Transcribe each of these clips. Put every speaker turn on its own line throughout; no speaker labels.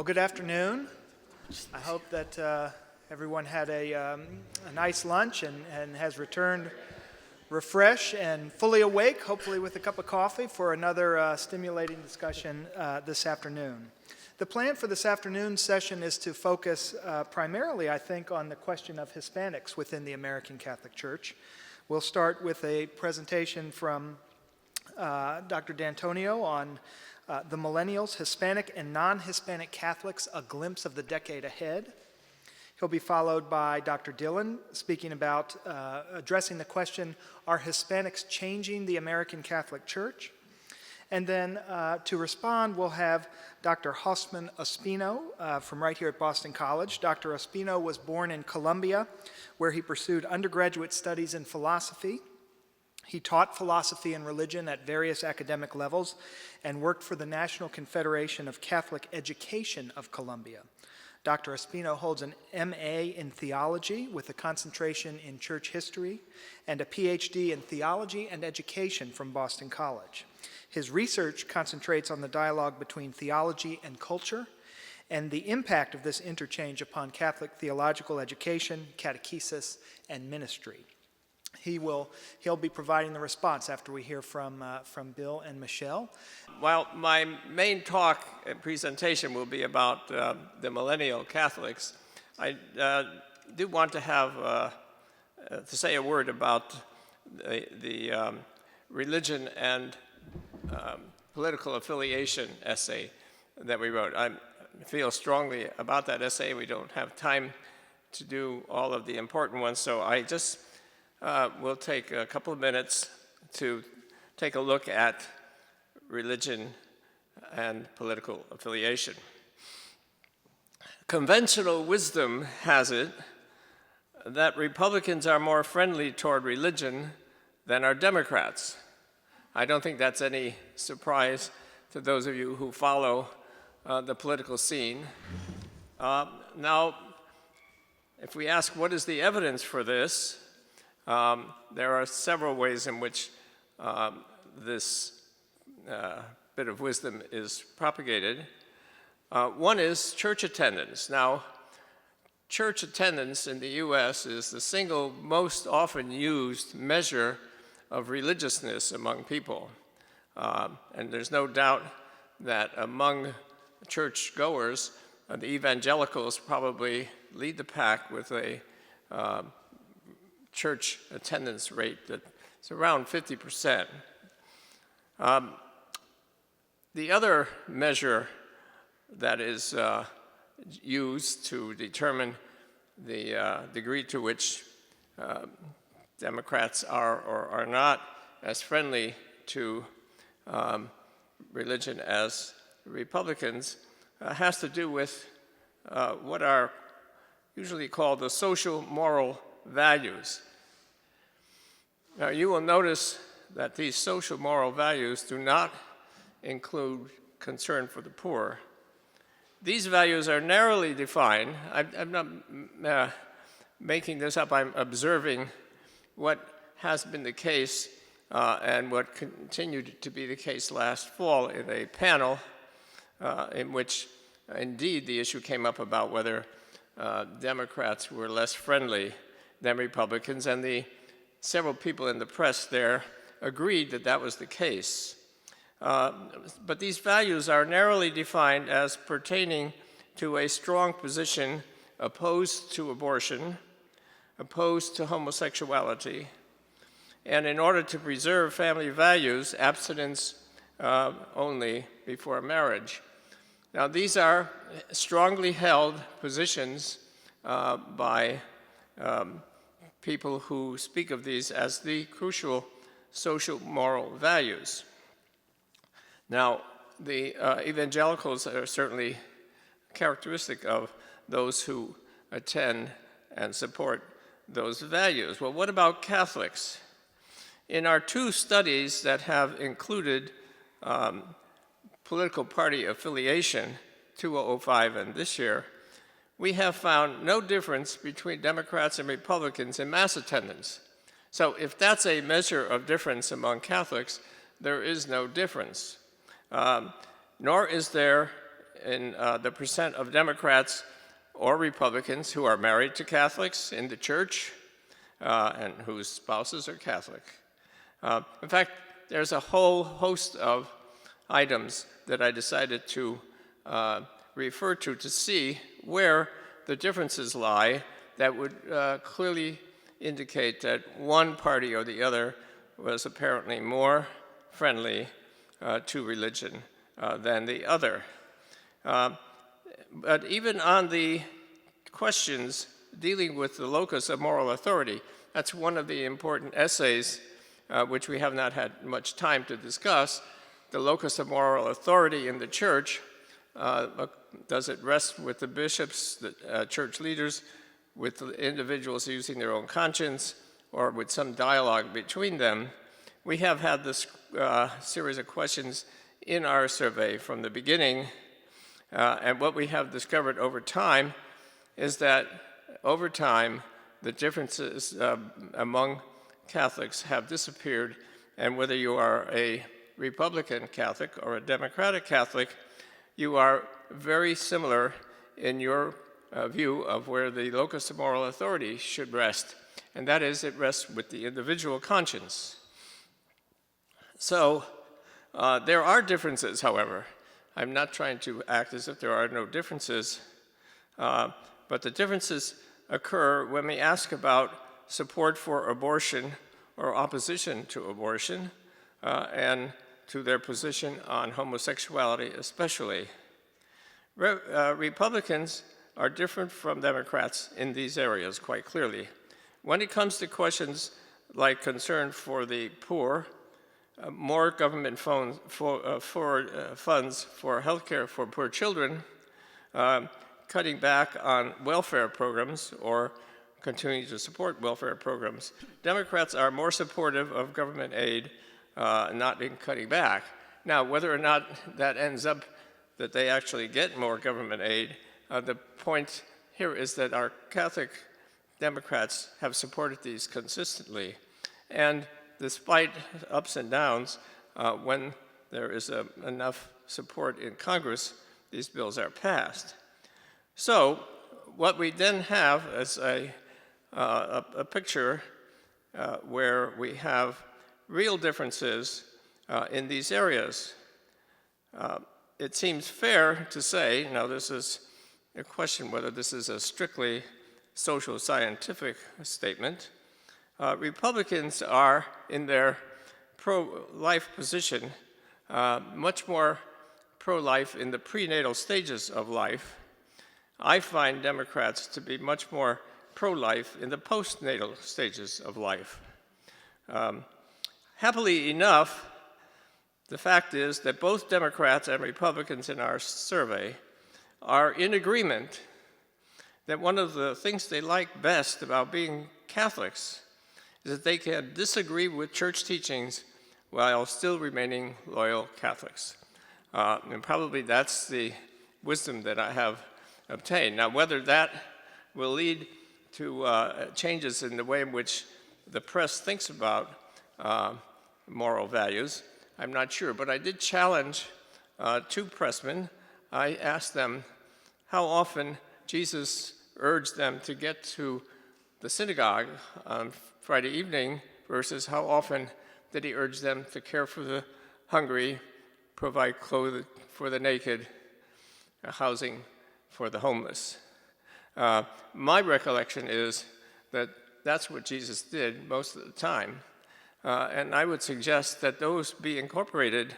Well, good afternoon. I hope that everyone had a nice lunch and has returned refreshed and fully awake, hopefully with a cup of coffee, for another stimulating discussion this afternoon. The plan for this afternoon's session is to focus primarily, I think, on the question of Hispanics within the American Catholic Church. We'll start with a presentation from Dr. D'Antonio on the Millennials, Hispanic and non-Hispanic Catholics, a glimpse of the decade ahead. He'll be followed by Dr. Dillon speaking about addressing the question, are Hispanics changing the American Catholic Church? And then to respond, we'll have Dr. Hausman Ospino from right here at Boston College. Dr. Ospino was born in Columbia, where he pursued undergraduate studies in philosophy. He taught philosophy and religion at various academic levels and worked for the National Confederation of Catholic Education of Columbia. Dr. Ospino holds an MA in theology with a concentration in church history and a PhD in theology and education from Boston College. His research concentrates on the dialogue between theology and culture and the impact of this interchange upon Catholic theological education, catechesis, and ministry. He'll be providing the response after we hear from Bill and Michelle.
Well, my main talk and presentation will be about the millennial Catholics. I do want to have to say a word about the religion and political affiliation essay that we wrote. I feel strongly about that essay. We don't have time to do all of the important ones, so I just we'll take a couple of minutes to take a look at religion and political affiliation. Conventional wisdom has it that Republicans are more friendly toward religion than are Democrats. I don't think that's any surprise to those of you who follow the political scene. Now, if we ask what is the evidence for this, there are several ways in which this bit of wisdom is propagated. One is church attendance. Now, church attendance in the U.S. is the single most often used measure of religiousness among people. And there's no doubt that among churchgoers, the evangelicals probably lead the pack with a church attendance rate that's around 50%. The other measure that is used to determine the degree to which Democrats are or are not as friendly to religion as Republicans has to do with what are usually called the social moral values. Now, you will notice that these social moral values do not include concern for the poor. These values are narrowly defined. I'm not making this up. I'm observing what has been the case and what continued to be the case last fall in a panel in which, indeed, the issue came up about whether Democrats were less friendly than Republicans, and several people in the press there agreed that that was the case. But these values are narrowly defined as pertaining to a strong position opposed to abortion, opposed to homosexuality, and in order to preserve family values, abstinence only before marriage. Now, these are strongly held positions by people who speak of these as the crucial social moral values. Now, the evangelicals are certainly characteristic of those who attend and support those values. Well, what about Catholics? In our two studies that have included political party affiliation, 2005 and this year, we have found no difference between Democrats and Republicans in mass attendance. So if that's a measure of difference among Catholics, there is no difference. Nor is there in the percent of Democrats or Republicans who are married to Catholics in the church and whose spouses are Catholic. In fact, there's a whole host of items that I decided to refer to see where the differences lie that would clearly indicate that one party or the other was apparently more friendly to religion than the other. But even on the questions dealing with the locus of moral authority, that's one of the important essays which we have not had much time to discuss. The locus of moral authority in the church, does it rest with the bishops, the church leaders, with the individuals using their own conscience, or with some dialogue between them? We have had this series of questions in our survey from the beginning, and what we have discovered over time is that over time the differences among Catholics have disappeared, and whether you are a Republican Catholic or a Democratic Catholic, you are very similar in your view of where the locus of moral authority should rest, and that is, it rests with the individual conscience. So there are differences, however. I'm not trying to act as if there are no differences, but the differences occur when we ask about support for abortion or opposition to abortion, and to their position on homosexuality especially. Republicans are different from Democrats in these areas quite clearly. When it comes to questions like concern for the poor, more government funds for health care for poor children, cutting back on welfare programs or continuing to support welfare programs, Democrats are more supportive of government aid, not in cutting back. Now, whether or not that ends up that they actually get more government aid, the point here is that our Catholic Democrats have supported these consistently. And despite ups and downs, when there is enough support in Congress, these bills are passed. So what we then have is a picture where we have real differences in these areas. It seems fair to say, now this is a question whether this is a strictly social scientific statement, Republicans are in their pro-life position much more pro-life in the prenatal stages of life. I find Democrats to be much more pro-life in the postnatal stages of life. Happily enough, the fact is that both Democrats and Republicans in our survey are in agreement that one of the things they like best about being Catholics is that they can disagree with church teachings while still remaining loyal Catholics. And probably that's the wisdom that I have obtained. Now, whether that will lead to changes in the way in which the press thinks about moral values, I'm not sure. But I did challenge two pressmen. I asked them how often Jesus urged them to get to the synagogue on Friday evening versus how often did he urge them to care for the hungry, provide clothing for the naked, housing for the homeless. My recollection is that that's what Jesus did most of the time. And I would suggest that those be incorporated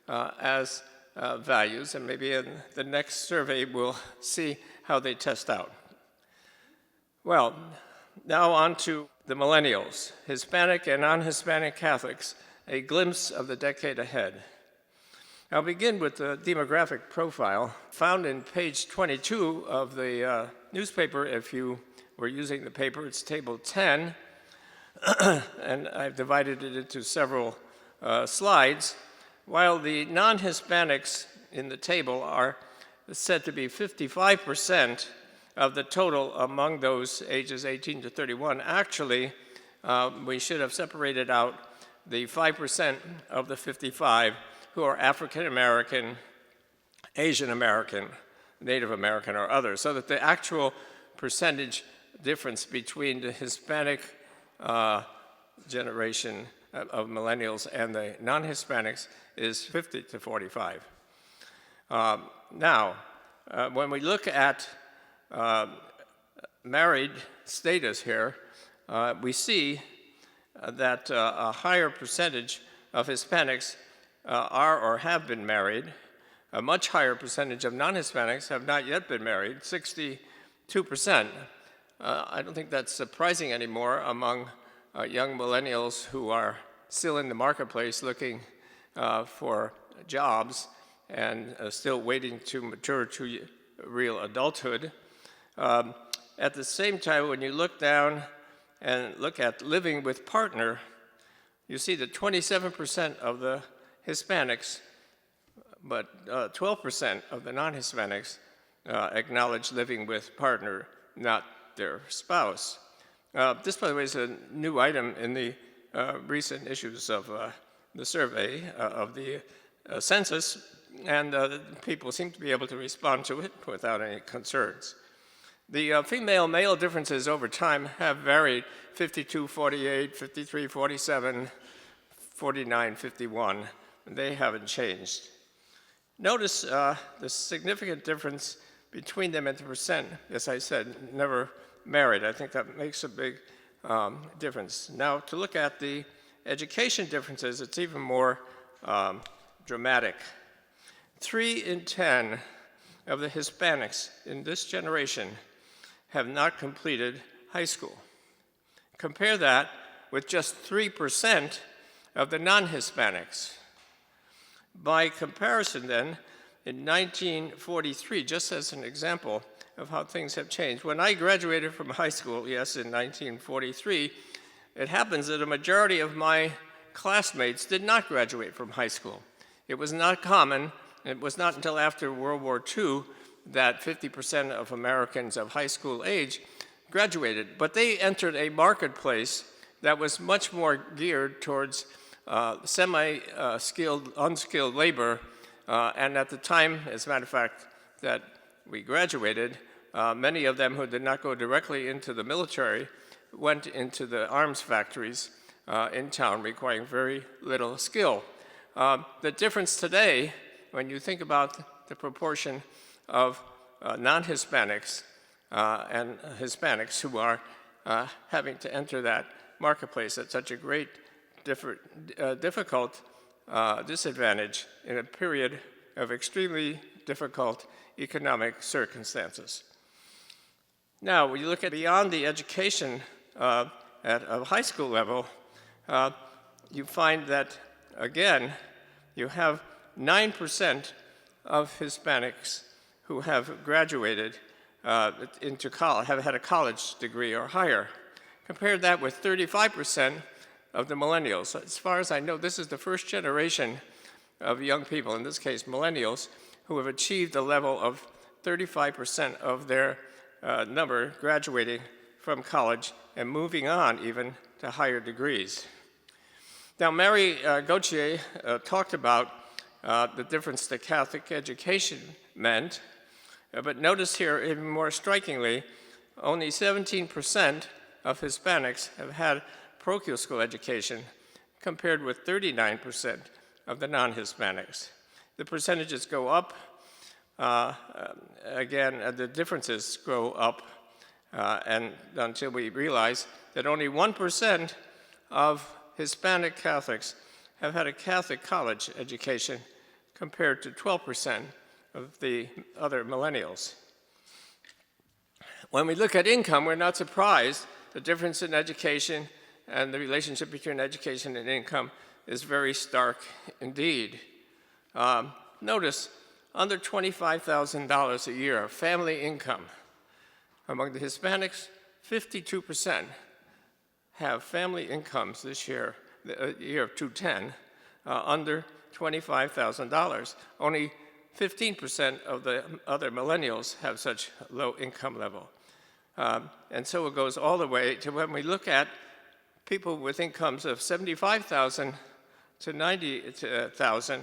as values, and maybe in the next survey we'll see how they test out. Well, now on to the millennials, Hispanic and non-Hispanic Catholics, a glimpse of the decade ahead. I'll begin with the demographic profile found in page 22 of the newspaper. If you were using the paper, it's table 10, and I've divided it into several slides. While the non-Hispanics in the table are said to be 55% of the total among those ages 18 to 31, actually, we should have separated out the 5% of the 55 who are African American Asian American, Native American, or others, so that the actual percentage difference between the Hispanic generation of millennials and the non-Hispanics is 50 to 45. Now, when we look at married status here, we see that a higher percentage of Hispanics are or have been married. A much higher percentage of non-Hispanics have not yet been married, 62%. I don't think that's surprising anymore among young millennials who are still in the marketplace looking for jobs and still waiting to mature to real adulthood. At the same time, when you look down and look at living with partner, you see that 27% of the Hispanics, but 12% of the non-Hispanics acknowledge living with partner, not their spouse. This, by the way, is a new item in the recent issues of the survey of the census, and people seem to be able to respond to it without any concerns. The female-male differences over time have varied: 52-48, 53-47, 49-51. They haven't changed. Notice the significant difference between them and the percent, as I said, never married. I think that makes a big difference. Now, to look at the education differences, it's even more dramatic. 3 in 10 of the Hispanics in this generation have not completed high school. Compare that with just 3% of the non-Hispanics. By comparison, then, in 1943, just as an example of how things have changed, when I graduated from high school, yes, in 1943, it happens that a majority of my classmates did not graduate from high school. It was not common. It was not until after World War II that 50% of Americans of high school age graduated. But they entered a marketplace that was much more geared towards semi-skilled, unskilled labor. And at the time, as a matter of fact, that we graduated, many of them who did not go directly into the military went into the arms factories in town, requiring very little skill. The difference today, when you think about the proportion of non-Hispanics and Hispanics who are having to enter that marketplace at such a great difficult disadvantage in a period of extremely difficult economic circumstances. Now, when you look at beyond the education at a high school level, you find that, again, you have 9% of Hispanics who have graduated into college, have had a college degree or higher. Compare that with 35% of the millennials. As far as I know, this is the first generation of young people, in this case millennials, who have achieved a level of 35% of their number graduating from college and moving on even to higher degrees. Now, Mary Gauthier talked about the difference that Catholic education meant, but notice here, even more strikingly, only 17% of Hispanics have had parochial school education, compared with 39% of the non-Hispanics. The percentages go up. Again, the differences grow up, and until we realize that only 1% of Hispanic Catholics have had a Catholic college education, compared to 12% of the other millennials. When we look at income, we're not surprised. The difference in education and the relationship between education and income is very stark indeed. Notice, under $25,000 a year, family income. Among the Hispanics, 52% have family incomes this year, the year of 2010, under $25,000. Only 15% of the other millennials have such low income level. And so it goes all the way to when we look at people with incomes of $75,000 to $90,000,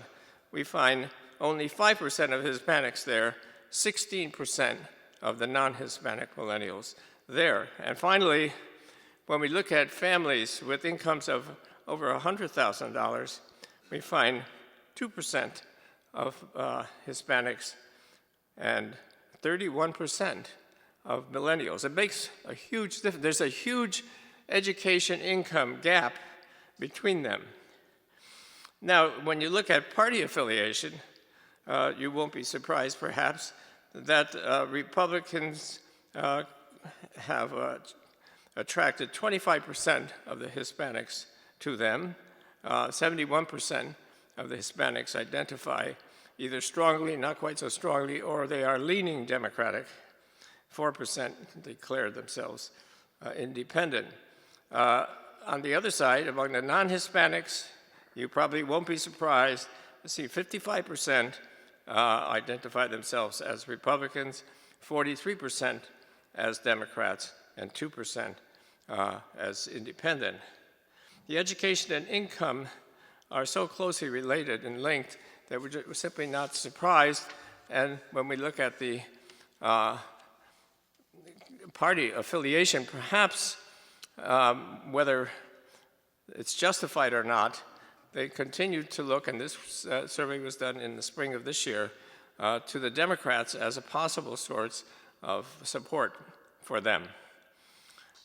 we find only 5% of Hispanics there, 16% of the non-Hispanic millennials there. And finally, when we look at families with incomes of over $100,000, we find 2% of Hispanics and 31% of millennials. It makes a huge difference. There's a huge education income gap between them. Now, when you look at party affiliation, you won't be surprised, perhaps, that Republicans have attracted 25% of the Hispanics to them. 71% of the Hispanics identify either strongly, not quite so strongly, or they are leaning Democratic. 4% declare themselves independent. On the other side, among the non-Hispanics, you probably won't be surprised to see 55% identify themselves as Republicans, 43% as Democrats, and 2% as independent. The education and income are so closely related and linked that we're simply not surprised. And when we look at the party affiliation, perhaps whether it's justified or not, they continue to look, and this survey was done in the spring of this year, to the Democrats as a possible source of support for them.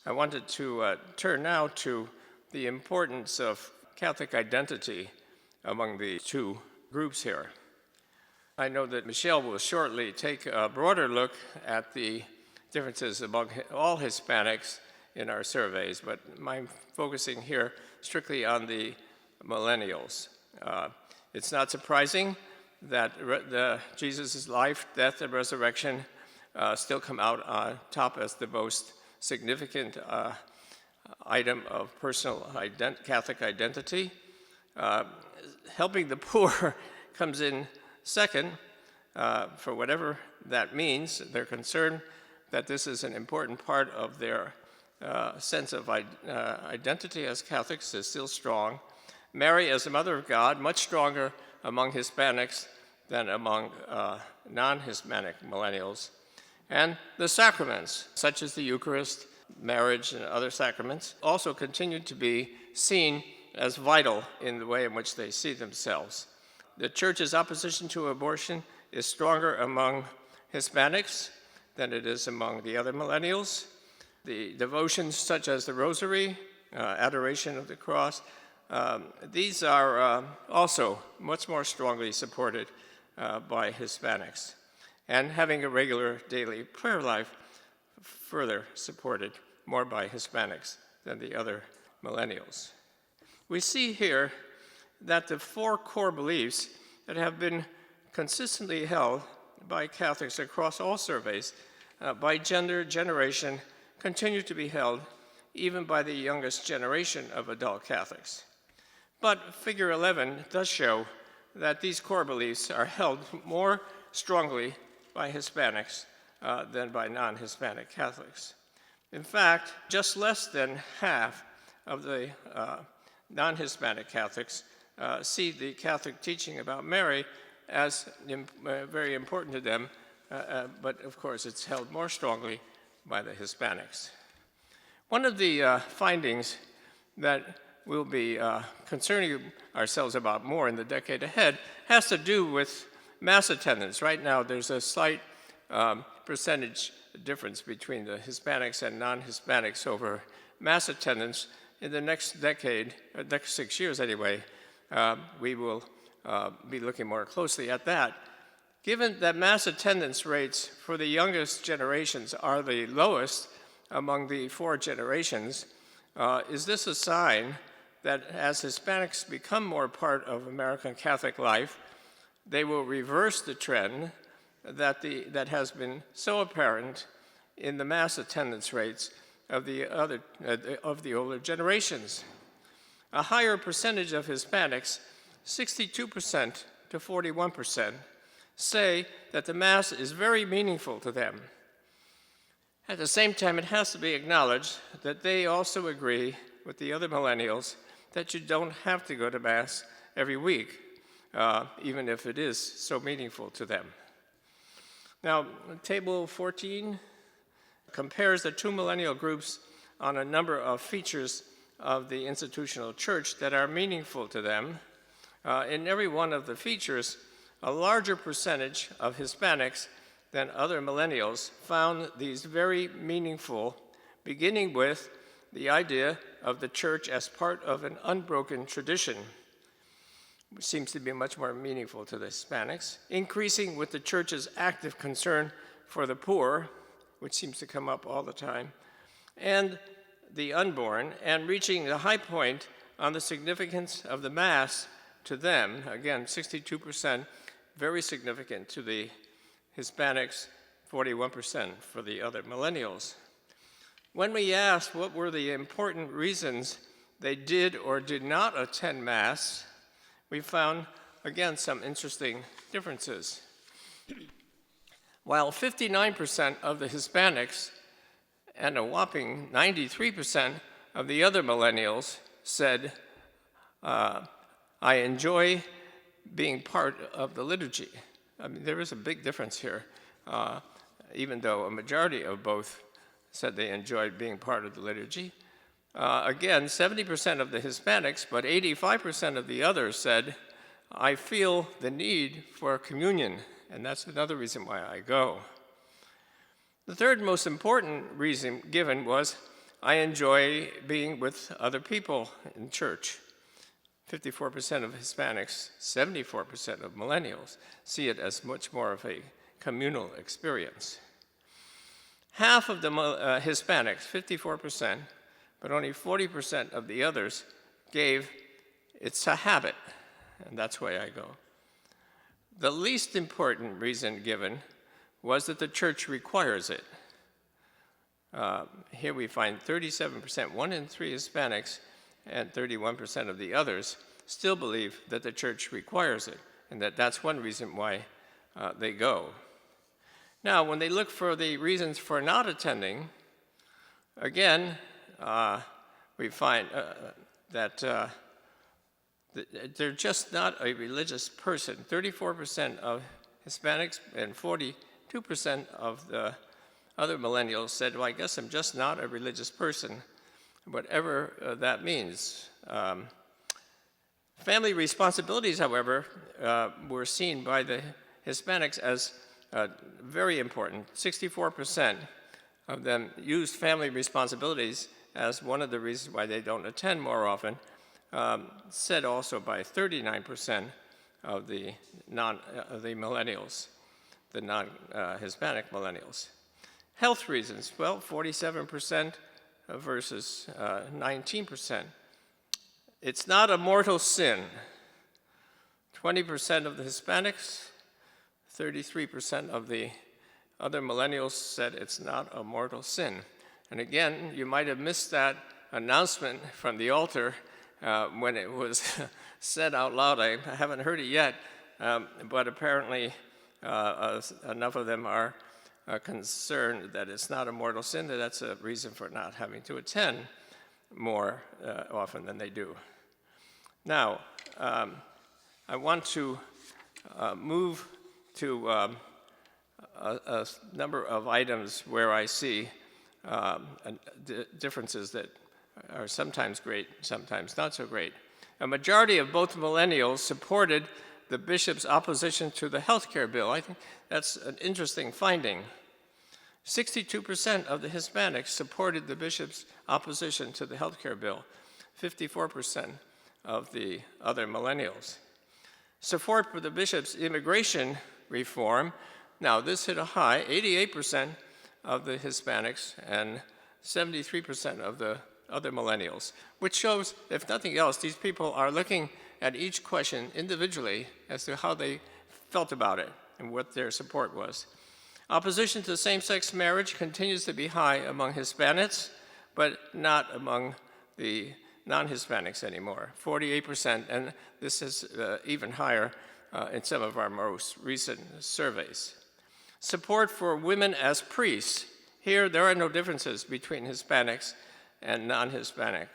I wanted to turn now to the importance of Catholic identity among the two groups here. I know that Michelle will shortly take a broader look at the differences among all Hispanics in our surveys, but I'm focusing here strictly on the millennials. It's not surprising that Jesus' life, death, and resurrection still come out on top as the most significant item of personal Catholic identity. Helping the poor comes in second, for whatever that means. They're concerned that this is an important part of their sense of identity as Catholics is still strong. Mary as the Mother of God, much stronger among Hispanics than among non-Hispanic millennials. And the sacraments, such as the Eucharist, marriage, and other sacraments, also continue to be seen as vital in the way in which they see themselves. The Church's opposition to abortion is stronger among Hispanics than it is among the other millennials. The devotions such as the Rosary, adoration of the cross, these are also much more strongly supported by Hispanics. And having a regular daily prayer life, further supported more by Hispanics than the other millennials. We see here that the four core beliefs that have been consistently held by Catholics across all surveys, by gender, generation, continue to be held even by the youngest generation of adult Catholics. But Figure 11 does show that these core beliefs are held more strongly by Hispanics than by non-Hispanic Catholics. In fact, just less than half of the non-Hispanic Catholics see the Catholic teaching about Mary as very important to them, but of course it's held more strongly by the Hispanics. One of the findings that we'll be concerning ourselves about more in the decade ahead has to do with Mass attendance. Right now there's a slight percentage difference between the Hispanics and non-Hispanics over Mass attendance. In the next decade, next 6 years anyway, we will be looking more closely at that. Given that Mass attendance rates for the youngest generations are the lowest among the four generations, is this a sign that as Hispanics become more part of American Catholic life, they will reverse the trend that has been so apparent in the Mass attendance rates of the older generations? A higher percentage of Hispanics, 62% to 41%, say that the Mass is very meaningful to them. At the same time, it has to be acknowledged that they also agree with the other millennials that you don't have to go to Mass every week. even if it is so meaningful to them. Now, Table 14 compares the two millennial groups on a number of features of the institutional church that are meaningful to them. In every one of the features, a larger percentage of Hispanics than other millennials found these very meaningful, beginning with the idea of the church as part of an unbroken tradition, which seems to be much more meaningful to the Hispanics, increasing with the church's active concern for the poor, which seems to come up all the time, and the unborn, and reaching the high point on the significance of the Mass to them, again, 62%, very significant to the Hispanics, 41% for the other millennials. When we asked what were the important reasons they did or did not attend Mass, we found, again, some interesting differences. While 59% of the Hispanics and a whopping 93% of the other millennials said, I enjoy being part of the liturgy. I mean, there is a big difference here, even though a majority of both said they enjoyed being part of the liturgy. Again, 70% of the Hispanics, but 85% of the others said, I feel the need for communion, and that's another reason why I go. The third most important reason given was, I enjoy being with other people in church. 54% of Hispanics, 74% of millennials see it as much more of a communal experience. Half of the Hispanics, 54%, but only 40% of the others gave it's a habit, and that's why I go. The least important reason given was that the church requires it. Here we find 37%, 1 in 3 Hispanics, and 31% of the others still believe that the church requires it, and that's one reason why they go. Now, when they look for the reasons for not attending, again, we find that they're just not a religious person. 34% of Hispanics and 42% of the other millennials said, well, I guess I'm just not a religious person, whatever that means. Family responsibilities, however, were seen by the Hispanics as very important. 64% of them used family responsibilities as one of the reasons why they don't attend more often, said also by 39% of the millennials, the non-Hispanic millennials. Health reasons, well, 47% versus 19%. It's not a mortal sin. 20% of the Hispanics, 33% of the other millennials said it's not a mortal sin. And again, you might have missed that announcement from the altar when it was said out loud. I haven't heard it yet, but apparently enough of them are concerned that it's not a mortal sin, that that's a reason for not having to attend more often than they do. Now, I want to move to a number of items where I see differences that are sometimes great, sometimes not so great. A majority of both millennials supported the bishop's opposition to the health care bill. I think that's an interesting finding. 62% of the Hispanics supported the bishop's opposition to the health care bill, 54% of the other millennials. Support for the bishop's immigration reform, now this hit a high, 88% of the Hispanics and 73% of the other millennials, which shows, if nothing else, these people are looking at each question individually as to how they felt about it and what their support was. Opposition to same-sex marriage continues to be high among Hispanics, but not among the non-Hispanics anymore, 48%, and this is even higher in some of our most recent surveys. Support for women as priests. Here, there are no differences between Hispanics and non-Hispanic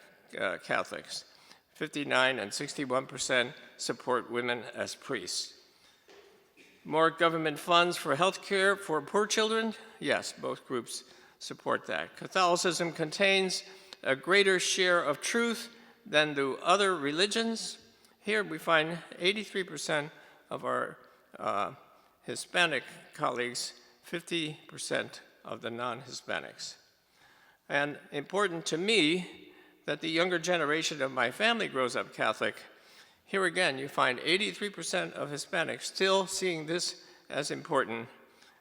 Catholics. 59 and 61% support women as priests. More government funds for health care for poor children? Yes, both groups support that. Catholicism contains a greater share of truth than do other religions. Here we find 83% of our Hispanic colleagues, 50% of the non-Hispanics. And important to me that the younger generation of my family grows up Catholic. Here again, you find 83% of Hispanics still seeing this as important.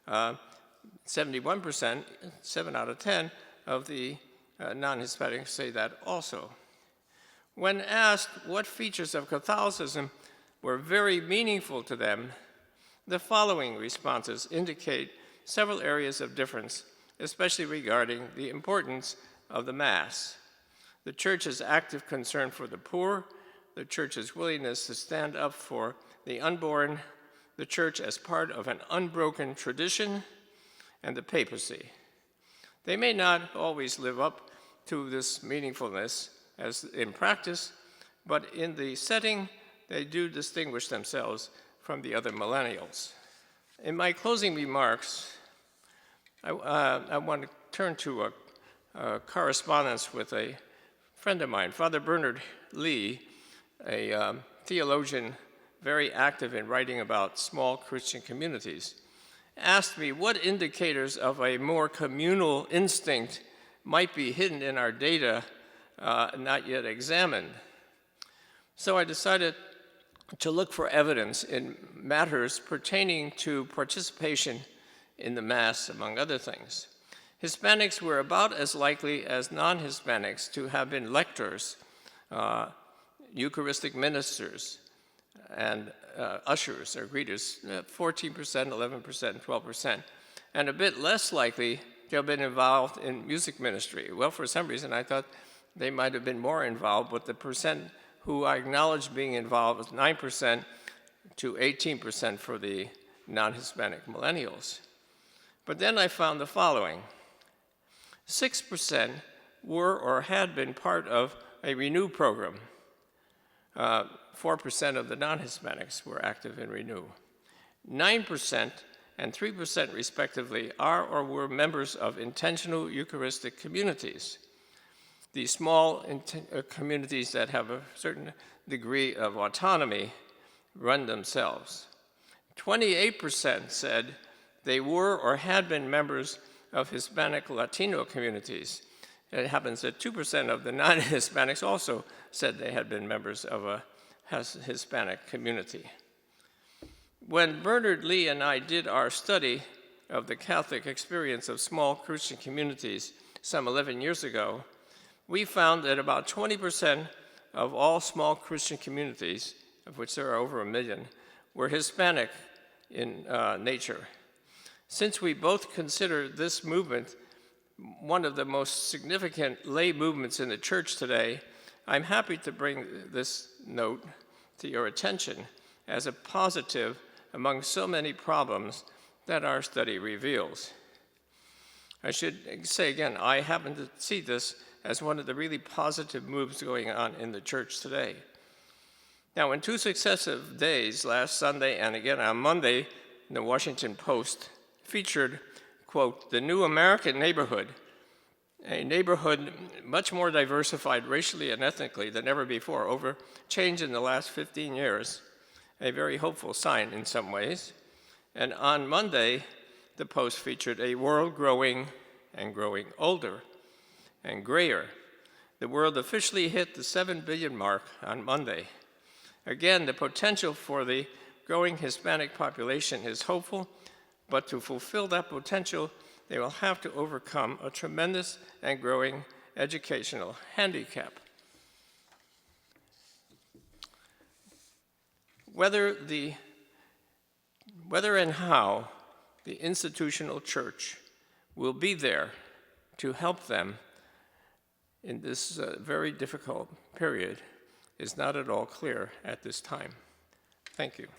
71%, 7 out of 10, of the non-Hispanics say that also. When asked what features of Catholicism were very meaningful to them, the following responses indicate several areas of difference, especially regarding the importance of the Mass. The Church's active concern for the poor, the Church's willingness to stand up for the unborn, the Church as part of an unbroken tradition, and the papacy. They may not always live up to this meaningfulness as in practice, but in the setting, they do distinguish themselves from the other millennials. In my closing remarks, I want to turn to a correspondence with a friend of mine, Father Bernard Lee, a theologian very active in writing about small Christian communities, asked me what indicators of a more communal instinct might be hidden in our data not yet examined. So I decided to look for evidence in matters pertaining to participation in the Mass, among other things. Hispanics were about as likely as non-Hispanics to have been lectors, Eucharistic ministers, and ushers or greeters, 14%, 11%, 12%, and a bit less likely to have been involved in music ministry. Well, for some reason, I thought they might have been more involved, but the percent who I acknowledged being involved was 9% to 18% for the non-Hispanic millennials. But then I found the following. 6% were or had been part of a Renew program. 4% of the non-Hispanics were active in Renew. 9% and 3% respectively are or were members of intentional Eucharistic communities. These small communities that have a certain degree of autonomy run themselves. 28% said they were or had been members of Hispanic Latino communities. It happens that 2% of the non-Hispanics also said they had been members of a Hispanic community. When Bernard Lee and I did our study of the Catholic experience of small Christian communities some 11 years ago, we found that about 20% of all small Christian communities, of which there are over 1 million, were Hispanic in nature. Since we both consider this movement one of the most significant lay movements in the Church today, I'm happy to bring this note to your attention as a positive among so many problems that our study reveals. I should say again, I happen to see this as one of the really positive moves going on in the Church today. Now, in 2 successive days, last Sunday and again on Monday, the Washington Post featured, quote, "The New American Neighborhood," a neighborhood much more diversified racially and ethnically than ever before, over change in the last 15 years, a very hopeful sign in some ways. And on Monday, the Post featured a world growing and growing older and grayer. The world officially hit the 7 billion mark on Monday. Again, the potential for the growing Hispanic population is hopeful, but to fulfill that potential, they will have to overcome a tremendous and growing educational handicap. Whether and how the institutional church will be there to help them in this very difficult period is not at all clear at this time. Thank you.